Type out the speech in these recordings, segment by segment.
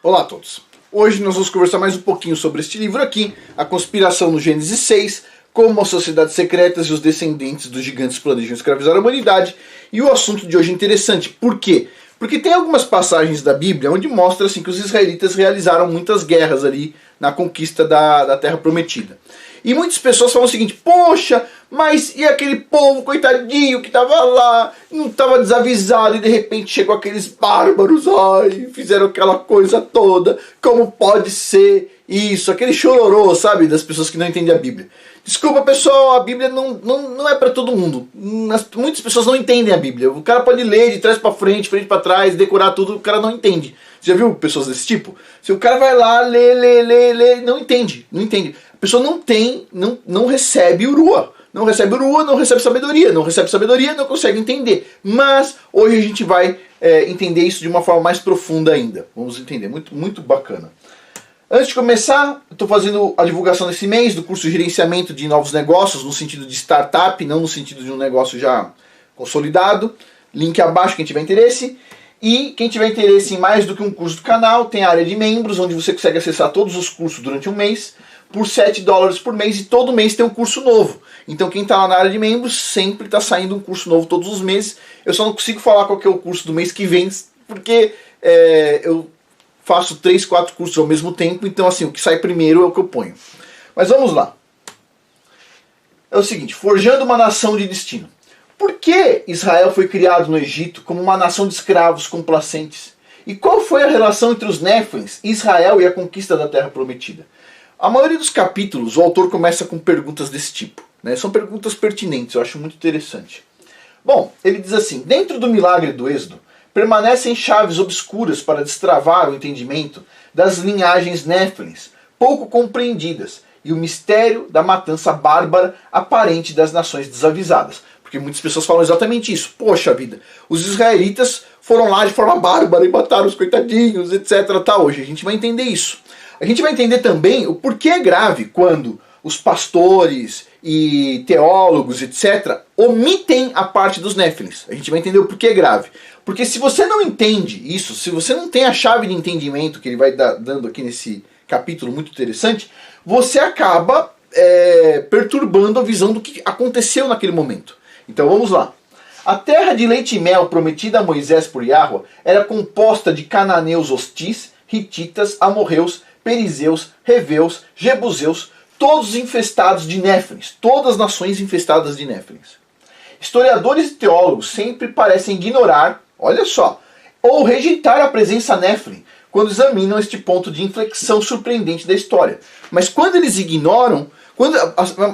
Olá a todos. Hoje nós vamos conversar mais um pouquinho sobre este livro aqui, A Conspiração no Gênesis 6, como as sociedades secretas e os descendentes dos gigantes planejam escravizar a humanidade. E o assunto de hoje é interessante. Por quê? Porque tem algumas passagens da Bíblia onde mostra assim, que os israelitas realizaram muitas guerras ali na conquista da Terra Prometida. E muitas pessoas falam o seguinte: poxa, mas e aquele povo coitadinho que estava lá, não estava desavisado e de repente chegou aqueles bárbaros, ai, fizeram aquela coisa toda, como pode ser isso? Aquele chororô, sabe, das pessoas que não entendem a Bíblia. Desculpa pessoal, a Bíblia não é para todo mundo. Muitas pessoas não entendem a Bíblia. O cara pode ler de trás para frente para trás, decorar tudo, o cara não entende. Você já viu pessoas desse tipo? Se o cara vai lá, lê, não entende. A pessoa não recebe o Ruah. Não recebe o Ruah, não recebe sabedoria. Não recebe sabedoria, não consegue entender. Mas hoje a gente vai entender isso de uma forma mais profunda ainda. Vamos entender, muito bacana. Antes de começar, eu estou fazendo a divulgação desse mês do curso de gerenciamento de novos negócios, no sentido de startup, não no sentido de um negócio já consolidado. Link abaixo, quem tiver interesse. E quem tiver interesse em mais do que um curso do canal, tem a área de membros, onde você consegue acessar todos os cursos durante um mês, por $7 por mês, e todo mês tem um curso novo. Então quem está lá na área de membros, sempre está saindo um curso novo todos os meses. Eu só não consigo falar qual que é o curso do mês que vem, porque eu faço 3, 4 cursos ao mesmo tempo, então assim, o que sai primeiro é o que eu ponho. Mas vamos lá. É o seguinte: forjando uma nação de destino. Por que Israel foi criado no Egito como uma nação de escravos complacentes? E qual foi a relação entre os Néfilins, Israel e a conquista da Terra Prometida? A maioria dos capítulos, o autor começa com perguntas desse tipo, né? São perguntas pertinentes, eu acho muito interessante. Bom, ele diz assim: dentro do milagre do Êxodo, permanecem chaves obscuras para destravar o entendimento das linhagens Néfilins, pouco compreendidas, e o mistério da matança bárbara aparente das nações desavisadas. Porque muitas pessoas falam exatamente isso. Poxa vida, os israelitas foram lá de forma bárbara e mataram os coitadinhos, etc. Tá, hoje a gente vai entender isso. A gente vai entender também o porquê é grave quando os pastores e teólogos, etc., omitem a parte dos Néfilins. A gente vai entender o porquê é grave. Porque se você não entende isso, se você não tem a chave de entendimento que ele vai dando aqui nesse capítulo muito interessante, você acaba perturbando a visão do que aconteceu naquele momento. Então vamos lá. A terra de leite e mel prometida a Moisés por Yahweh era composta de cananeus hostis, hititas, amorreus, perizeus, reveus, jebuseus, todos infestados de Néfilins, todas as nações infestadas de Néfilins. Historiadores e teólogos sempre parecem ignorar, olha só, ou rejeitar a presença Néfilin quando examinam este ponto de inflexão surpreendente da história. Mas quando eles ignoram,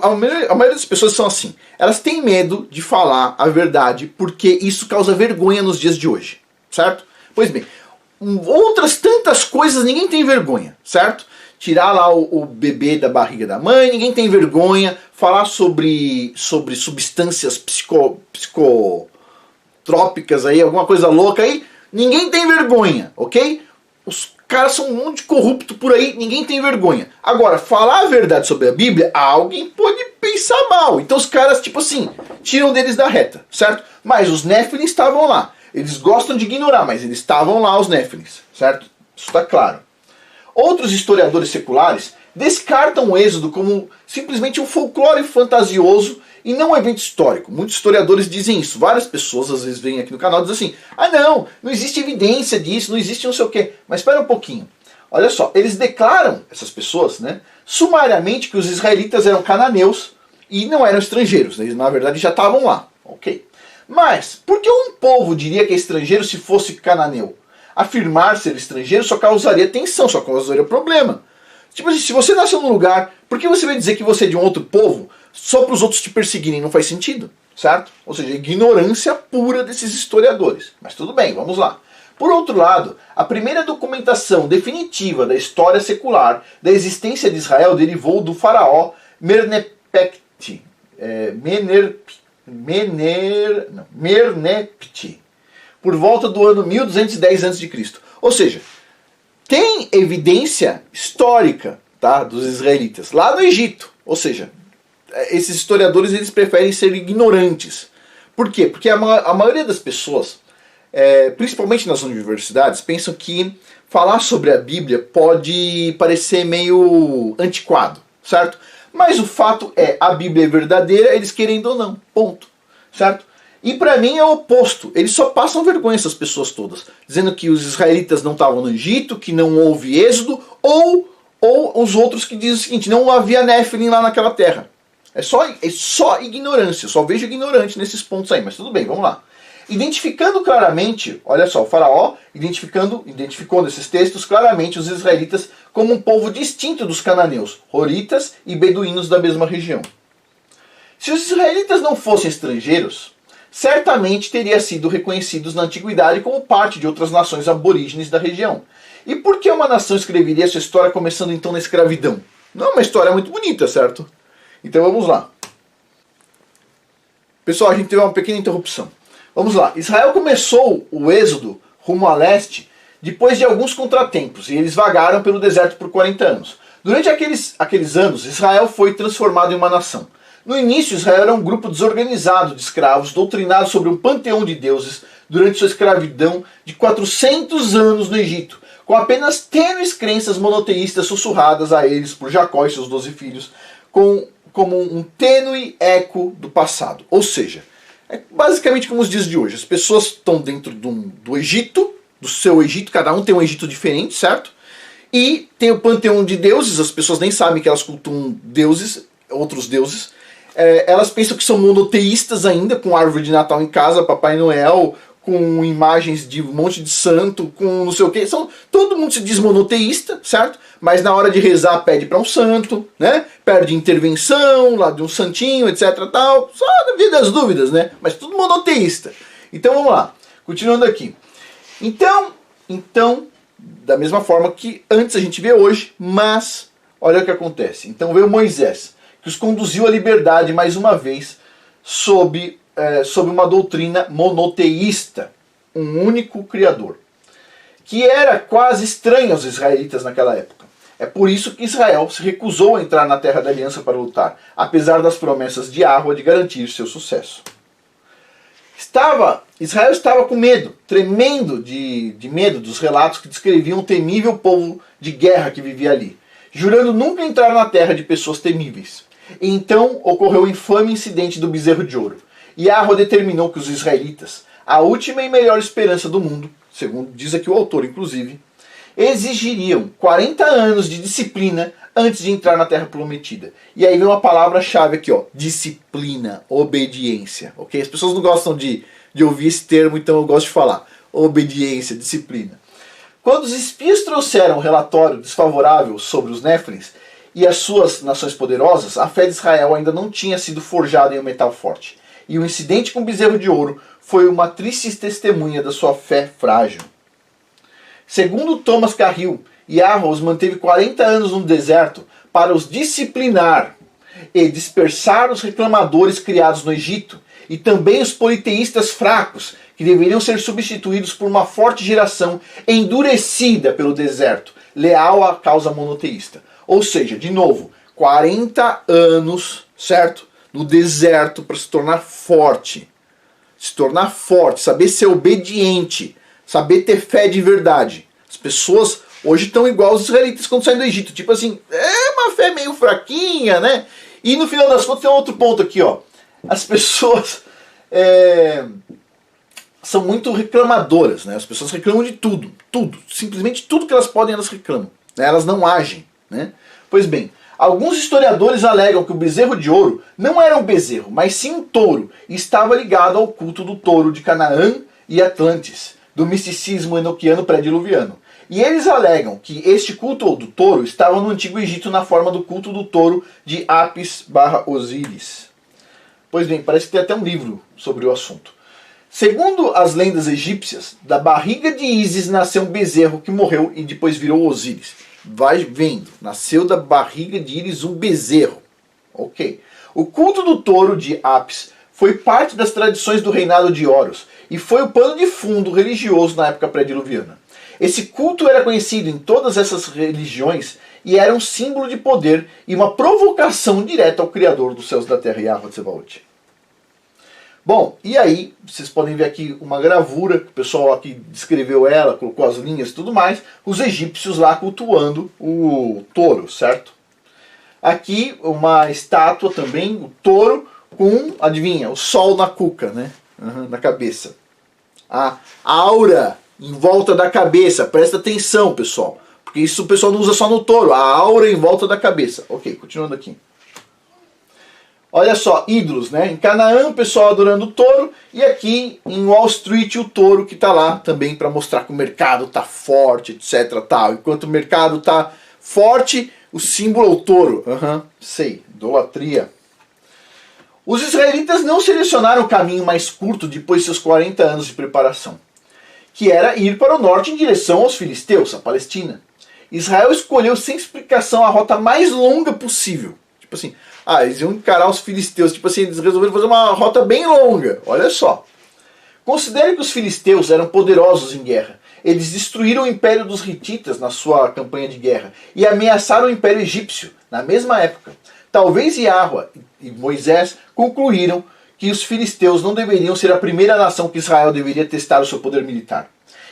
a maioria das pessoas são assim, elas têm medo de falar a verdade porque isso causa vergonha nos dias de hoje, certo? Pois bem, outras tantas coisas ninguém tem vergonha, certo? Tirar lá o bebê da barriga da mãe, ninguém tem vergonha. Falar sobre substâncias psicotrópicas aí, alguma coisa louca aí, ninguém tem vergonha, ok? Os caras são um monte de corrupto por aí, ninguém tem vergonha. Agora, falar a verdade sobre a Bíblia, alguém pode pensar mal. Então os caras, tipo assim, tiram deles da reta, certo? Mas os Néfilins estavam lá. Eles gostam de ignorar, mas eles estavam lá, os Néfilins, certo? Isso está claro. Outros historiadores seculares descartam o Êxodo como simplesmente um folclore fantasioso e não um evento histórico. Muitos historiadores dizem isso. Várias pessoas às vezes vêm aqui no canal e dizem assim: ah não existe evidência disso, não existe não sei o quê. Mas espera um pouquinho. Olha só, eles declaram, essas pessoas, né, sumariamente que os israelitas eram cananeus e não eram estrangeiros. Eles na verdade já estavam lá, ok? Mas, por que um povo diria que é estrangeiro se fosse cananeu? Afirmar ser estrangeiro só causaria tensão, só causaria problema. Tipo assim, se você nasceu num lugar, por que você vai dizer que você é de um outro povo só para os outros te perseguirem? Não faz sentido, certo? Ou seja, ignorância pura desses historiadores. Mas tudo bem, vamos lá. Por outro lado, a primeira documentação definitiva da história secular da existência de Israel derivou do faraó Merneptah, por volta do ano 1210 a.C. Ou seja, tem evidência histórica, tá, dos israelitas lá no Egito. Ou seja, esses historiadores eles preferem ser ignorantes. Por quê? Porque a maioria das pessoas principalmente nas universidades, pensam que falar sobre a Bíblia pode parecer meio antiquado, certo? Mas o fato é, a Bíblia é verdadeira, eles querendo ou não, ponto, certo? E para mim é o oposto, eles só passam vergonha, essas pessoas todas, dizendo que os israelitas não estavam no Egito, que não houve êxodo, ou os outros que dizem o seguinte, não havia Néfilim lá naquela terra. É só ignorância, só vejo ignorante nesses pontos aí, mas tudo bem, vamos lá. Identificando claramente, olha só, o faraó identificou nesses textos claramente os israelitas como um povo distinto dos cananeus, horitas e beduínos da mesma região. Se os israelitas não fossem estrangeiros, certamente teriam sido reconhecidos na antiguidade como parte de outras nações aborígenes da região. E por que uma nação escreveria sua história começando então na escravidão? Não é uma história muito bonita, certo? Então vamos lá. Pessoal, a gente teve uma pequena interrupção. Vamos lá. Israel começou o êxodo rumo a leste depois de alguns contratempos, e eles vagaram pelo deserto por 40 anos. Durante aqueles anos, Israel foi transformado em uma nação. No início, Israel era um grupo desorganizado de escravos, doutrinados sobre um panteão de deuses durante sua escravidão de 400 anos no Egito, com apenas tênues crenças monoteístas sussurradas a eles por Jacó e seus 12 filhos, como um tênue eco do passado. Ou seja, é basicamente como os dias de hoje. As pessoas estão dentro do Egito, do seu Egito, cada um tem um Egito diferente, certo? E tem o panteão de deuses, as pessoas nem sabem que elas cultuam deuses, outros deuses. Elas pensam que são monoteístas ainda, com árvore de Natal em casa, Papai Noel, com imagens de um monte de santo, com não sei o que. Todo mundo se diz monoteísta, certo? Mas na hora de rezar pede para um santo, né? Pede intervenção lá de um santinho, etc. Tal. Só na vida das dúvidas, né? Mas tudo monoteísta. Então vamos lá, continuando aqui. Então, da mesma forma que antes a gente vê hoje, mas olha o que acontece. Então veio Moisés, que os conduziu à liberdade mais uma vez sob uma doutrina monoteísta, um único Criador, que era quase estranho aos israelitas naquela época. É por isso que Israel se recusou a entrar na Terra da Aliança para lutar, apesar das promessas de Yahweh de garantir seu sucesso. Israel estava com medo, tremendo de medo dos relatos que descreviam o temível povo de guerra que vivia ali, jurando nunca entrar na terra de pessoas temíveis. E então ocorreu o infame incidente do bezerro de ouro. Yahweh determinou que os israelitas, a última e melhor esperança do mundo, segundo diz aqui o autor inclusive, exigiriam 40 anos de disciplina antes de entrar na terra prometida. E aí vem uma palavra-chave aqui, ó, disciplina, obediência, ok? As pessoas não gostam de ouvir esse termo, então eu gosto de falar. Obediência, disciplina. Quando os espias trouxeram um relatório desfavorável sobre os Néfilins e as suas nações poderosas, a fé de Israel ainda não tinha sido forjada em um metal forte. E o incidente com o bezerro de ouro foi uma triste testemunha da sua fé frágil. Segundo Thomas Carril, Yahweh os manteve 40 anos no deserto para os disciplinar e dispersar os reclamadores criados no Egito e também os politeístas fracos, que deveriam ser substituídos por uma forte geração endurecida pelo deserto, leal à causa monoteísta. Ou seja, de novo, 40 anos, certo? No deserto para se tornar forte. Se tornar forte, saber ser obediente, saber ter fé de verdade. As pessoas hoje estão igual aos israelitas quando saem do Egito. Tipo assim, é uma fé meio fraquinha, né? E no final das contas tem outro ponto aqui, ó. As pessoas são muito reclamadoras, né? As pessoas reclamam de tudo, tudo. Simplesmente tudo que elas podem, elas reclamam. Né? Elas não agem, né? Pois bem, alguns historiadores alegam que o bezerro de ouro não era um bezerro, mas sim um touro, e estava ligado ao culto do touro de Canaã e Atlantis, do misticismo enoquiano pré-diluviano. E eles alegam que este culto do touro estava no Antigo Egito na forma do culto do touro de Apis/Osíris. Pois bem, parece que tem até um livro sobre o assunto. Segundo as lendas egípcias, da barriga de Ísis nasceu um bezerro que morreu e depois virou Osíris. Vai vendo, nasceu da barriga de Íris um bezerro. Ok. O culto do touro de Apis foi parte das tradições do reinado de Horus e foi o pano de fundo religioso na época pré-diluviana. Esse culto era conhecido em todas essas religiões e era um símbolo de poder e uma provocação direta ao Criador dos céus e da terra, Yahweh Tsebaot. Bom, e aí, vocês podem ver aqui uma gravura, que o pessoal aqui descreveu ela, colocou as linhas e tudo mais, os egípcios lá cultuando o touro, certo? Aqui uma estátua também, o touro com, adivinha, o sol na cuca, né? Na cabeça. A aura em volta da cabeça, presta atenção, pessoal, porque isso o pessoal não usa só no touro, a aura em volta da cabeça. Ok, continuando aqui. Olha só, ídolos, né? Em Canaã, o pessoal adorando o touro. E aqui em Wall Street, o touro que está lá também para mostrar que o mercado está forte, etc. Tal. Enquanto o mercado está forte, o símbolo é o touro. Sei, idolatria. Os israelitas não selecionaram o caminho mais curto depois de seus 40 anos de preparação, que era ir para o norte em direção aos filisteus, a Palestina. Israel escolheu sem explicação a rota mais longa possível. Tipo assim, eles iam encarar os filisteus, tipo assim, eles resolveram fazer uma rota bem longa, olha só. Considere que os filisteus eram poderosos em guerra. Eles destruíram o império dos hititas na sua campanha de guerra e ameaçaram o império egípcio na mesma época. Talvez Yahweh e Moisés concluíram que os filisteus não deveriam ser a primeira nação que Israel deveria testar o seu poder militar.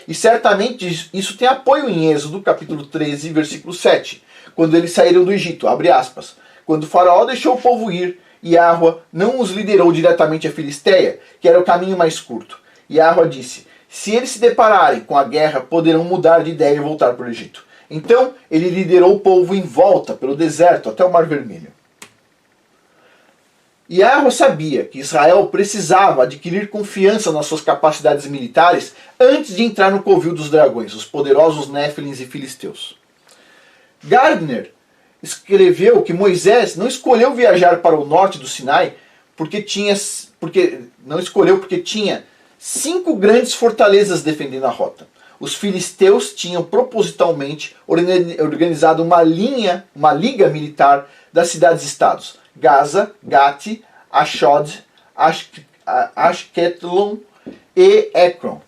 E certamente isso tem apoio em Êxodo, capítulo 13, versículo 7, quando eles saíram do Egito, abre aspas. Quando o faraó deixou o povo ir, Yahweh não os liderou diretamente a Filisteia, que era o caminho mais curto. Yahweh disse, se eles se depararem com a guerra, poderão mudar de ideia e voltar para o Egito. Então, ele liderou o povo em volta pelo deserto até o Mar Vermelho. Yahweh sabia que Israel precisava adquirir confiança nas suas capacidades militares antes de entrar no covil dos dragões, os poderosos Néfilins e Filisteus. Gardner escreveu que Moisés não escolheu viajar para o norte do Sinai porque tinha 5 grandes fortalezas defendendo a rota. Os filisteus tinham propositalmente organizado uma liga militar das cidades-estados Gaza, Gati, Ashdod, Ashkelon e Ekron.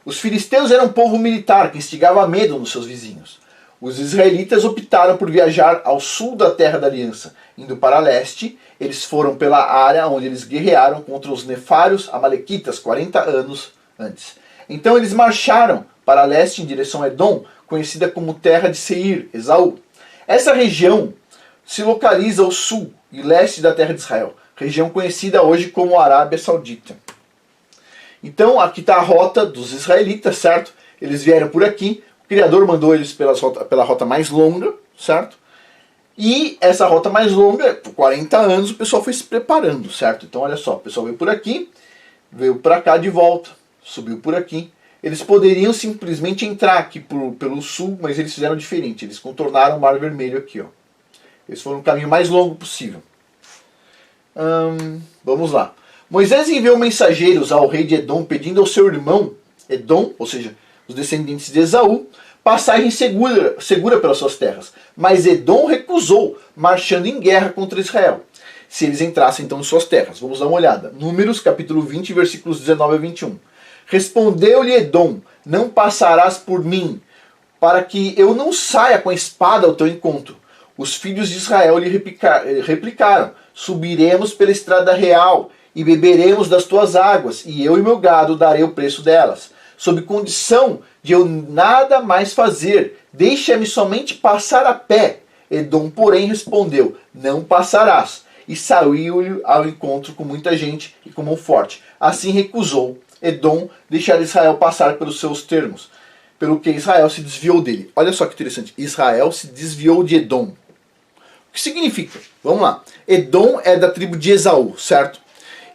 Os filisteus eram um povo militar que instigava medo nos seus vizinhos. Os israelitas optaram por viajar ao sul da Terra da Aliança. Indo para leste, eles foram pela área onde eles guerrearam contra os nefários amalequitas 40 anos antes. Então eles marcharam para leste em direção a Edom, conhecida como Terra de Seir, Esaú. Essa região se localiza ao sul e leste da Terra de Israel, região conhecida hoje como Arábia Saudita. Então aqui está a rota dos israelitas, certo? Eles vieram por aqui. O Criador mandou eles pela rota mais longa, certo? E essa rota mais longa, por 40 anos, o pessoal foi se preparando, certo? Então olha só, o pessoal veio por aqui, veio para cá de volta, subiu por aqui. Eles poderiam simplesmente entrar aqui pelo sul, mas eles fizeram diferente. Eles contornaram o Mar Vermelho aqui, ó. Eles foram o caminho mais longo possível. Vamos lá. Moisés enviou mensageiros ao rei de Edom pedindo ao seu irmão Edom, ou seja, os descendentes de Esaú, passagem segura pelas suas terras. Mas Edom recusou, marchando em guerra contra Israel, se eles entrassem então em suas terras. Vamos dar uma olhada. Números, capítulo 20, versículos 19 a 21. Respondeu-lhe Edom, não passarás por mim, para que eu não saia com a espada ao teu encontro. Os filhos de Israel lhe replicaram, subiremos pela estrada real e beberemos das tuas águas, e eu e meu gado darei o preço delas, sob condição de eu nada mais fazer, deixa-me somente passar a pé. Edom, porém, respondeu, não passarás, e saiu-lhe ao encontro com muita gente e com mão forte. Assim recusou Edom deixar Israel passar pelos seus termos, pelo que Israel se desviou dele. Olha só que interessante, Israel se desviou de Edom. O que significa? Vamos lá. Edom é da tribo de Esaú, certo?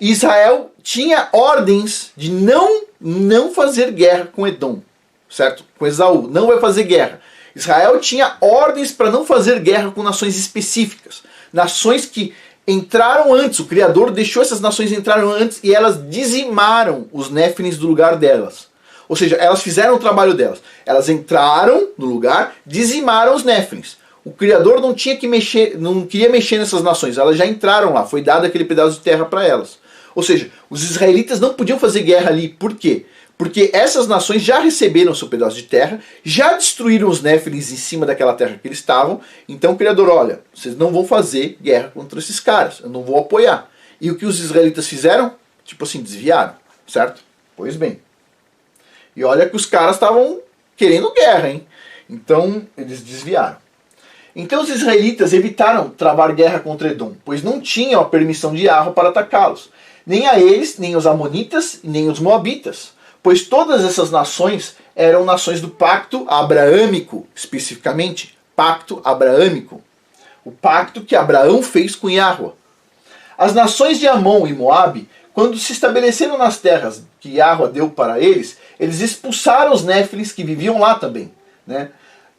Israel tinha ordens de não fazer guerra com Edom, certo? Com Esaú, não vai fazer guerra. Israel tinha ordens para não fazer guerra com nações específicas, nações que entraram antes, o Criador deixou essas nações entrarem antes e elas dizimaram os Néfilins do lugar delas. Ou seja, elas fizeram o trabalho delas. Elas entraram no lugar, dizimaram os Néfilins. O Criador não tinha que mexer, não queria mexer nessas nações, elas já entraram lá, foi dado aquele pedaço de terra para elas. Ou seja, os israelitas não podiam fazer guerra ali. Por quê? Porque essas nações já receberam seu pedaço de terra, já destruíram os Néfilins em cima daquela terra que eles estavam. Então o Criador, olha, vocês não vão fazer guerra contra esses caras, eu não vou apoiar. E o que os israelitas fizeram? Tipo assim, desviaram, certo? Pois bem. E olha que os caras estavam querendo guerra, hein? Então, eles desviaram. Então os israelitas evitaram travar guerra contra Edom, pois não tinham a permissão de Yahweh para atacá-los. Nem a eles, nem os amonitas, nem os moabitas. Pois todas essas nações eram nações do pacto abraâmico, especificamente. Pacto abraâmico. O pacto que Abraão fez com Yahweh. As nações de Amon e Moabe, quando se estabeleceram nas terras que Yahweh deu para eles, eles expulsaram os néfilins que viviam lá também, né?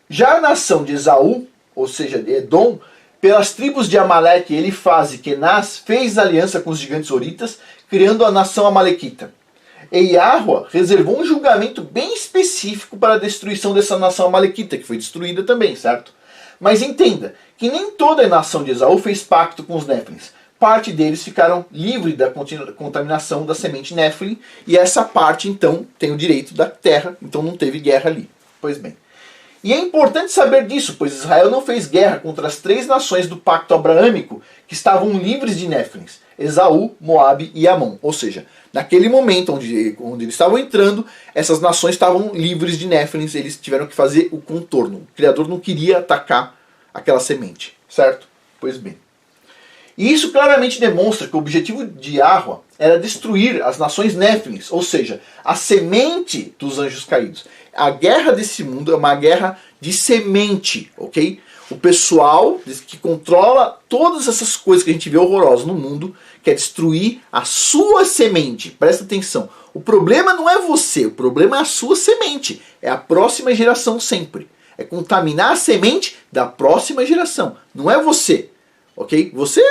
Já a nação de Esaú, ou seja, de Edom, pelas tribos de Amaleque, Elifaz e Kenaz, fez aliança com os gigantes horitas, criando a nação amalequita. E Yahweh reservou um julgamento bem específico para a destruição dessa nação amalequita, que foi destruída também, certo? Mas entenda que nem toda a nação de Esaú fez pacto com os néfilins. Parte deles ficaram livres da contaminação da semente néfilim, e essa parte, então, tem o direito da terra, então não teve guerra ali. Pois bem. E é importante saber disso, pois Israel não fez guerra contra as 3 nações do pacto abraâmico que estavam livres de néfilins: Esaú, Moabe e Amon. Ou seja, naquele momento onde eles estavam entrando, essas nações estavam livres de néfilins, eles tiveram que fazer o contorno. O Criador não queria atacar aquela semente, certo? Pois bem. E isso claramente demonstra que o objetivo de Yahweh era destruir as nações néfilins, ou seja, a semente dos anjos caídos. A guerra desse mundo é uma guerra de semente, ok? O pessoal que controla todas essas coisas que a gente vê horrorosas no mundo quer destruir a sua semente. Presta atenção. O problema não é você, o problema é a sua semente. É a próxima geração sempre. É contaminar a semente da próxima geração. Não é você. Ok? Você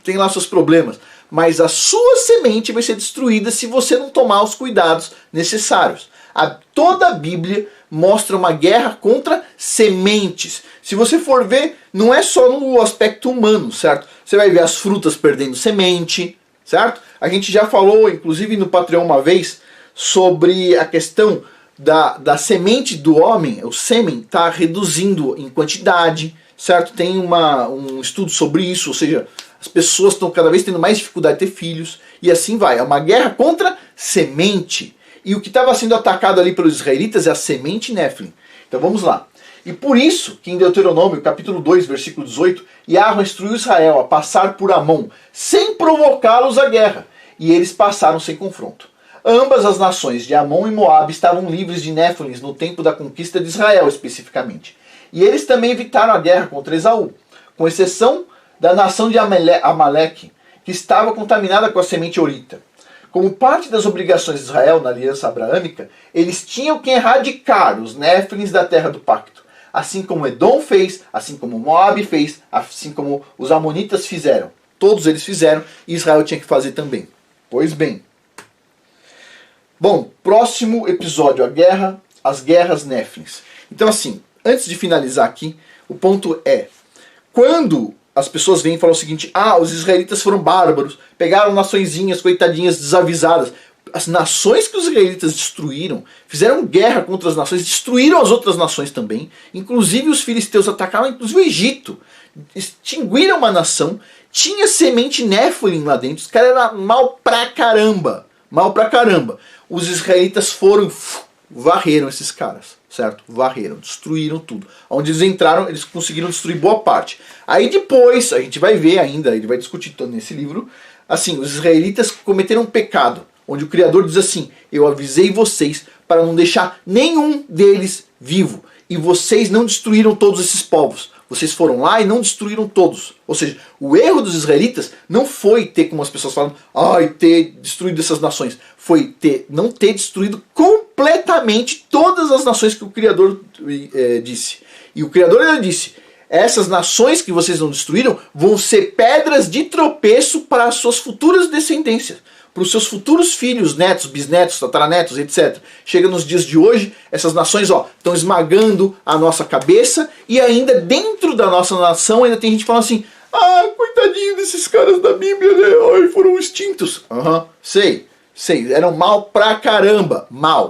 tem lá seus problemas, mas a sua semente vai ser destruída se você não tomar os cuidados necessários. Toda a Bíblia mostra uma guerra contra sementes. Se você for ver, não é só no aspecto humano, certo? Você vai ver as frutas perdendo semente, certo? A gente já falou, inclusive no Patreon uma vez, sobre a questão da semente do homem. O sêmen está reduzindo em quantidade, certo? Tem um estudo sobre isso, ou seja, as pessoas estão cada vez tendo mais dificuldade de ter filhos, e assim vai. É uma guerra contra semente. E o que estava sendo atacado ali pelos israelitas é a semente néfilim. Então vamos lá. E por isso que em Deuteronômio, capítulo 2, versículo 18, Yahweh instruiu Israel a passar por Amon, sem provocá-los à guerra, e eles passaram sem confronto. Ambas as nações de Amon e Moabe estavam livres de néfilins no tempo da conquista de Israel, especificamente. E eles também evitaram a guerra contra Esaú, com exceção da nação de Amaleque, que estava contaminada com a semente horita. Como parte das obrigações de Israel na aliança abraâmica, eles tinham que erradicar os néfilins da terra do pacto, assim como Edom fez, assim como Moabe fez, assim como os amonitas fizeram. Todos eles fizeram e Israel tinha que fazer também. Pois bem. Bom, próximo episódio, as guerras néfilins. Então assim, antes de finalizar aqui, o ponto é, quando as pessoas vêm e falam o seguinte: os israelitas foram bárbaros, pegaram naçõezinhas, coitadinhas, desavisadas. As nações que os israelitas destruíram, fizeram guerra contra as nações, destruíram as outras nações também. Inclusive os filisteus atacaram inclusive o Egito, extinguiram uma nação, tinha semente néfilim lá dentro, os caras eram mal pra caramba. Mal pra caramba. Os israelitas foram, varreram esses caras, certo? Varreram, destruíram tudo. Onde eles entraram, eles conseguiram destruir boa parte. Aí depois, a gente vai ver ainda, ele vai discutir todo nesse livro, assim, os israelitas cometeram um pecado, onde o Criador diz assim: eu avisei vocês para não deixar nenhum deles vivo, e vocês não destruíram todos esses povos. Vocês foram lá e não destruíram todos. Ou seja, o erro dos israelitas não foi ter, como as pessoas falam, ter destruído essas nações. Foi não ter destruído completamente todas as nações que o Criador disse. E o Criador ainda disse: essas nações que vocês não destruíram vão ser pedras de tropeço para as suas futuras descendências, para os seus futuros filhos, netos, bisnetos, tataranetos, etc. Chega nos dias de hoje, essas nações estão esmagando a nossa cabeça, e ainda dentro da nossa nação ainda tem gente falando assim: coitadinho desses caras da Bíblia, né? Foram extintos. Sei, eram mal pra caramba,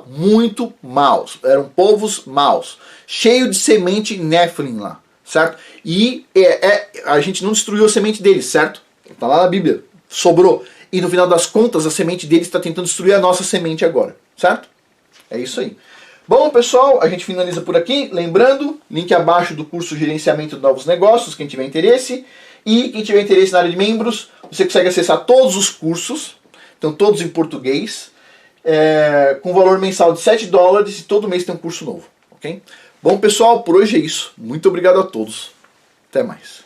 muito maus, eram povos maus, cheio de semente néfilim lá, certo? E a gente não destruiu a semente deles, certo? Tá lá na Bíblia, sobrou. e no final das contas a semente deles está tentando destruir a nossa semente agora, certo? É isso aí. Bom, pessoal, a gente finaliza por aqui. Lembrando, link abaixo do curso Gerenciamento de Novos Negócios, quem tiver interesse. E quem tiver interesse na área de membros, você consegue acessar todos os cursos, então todos em português, com valor mensal de $7 e todo mês tem um curso novo, ok? Bom, pessoal, por hoje é isso. Muito obrigado a todos. Até mais.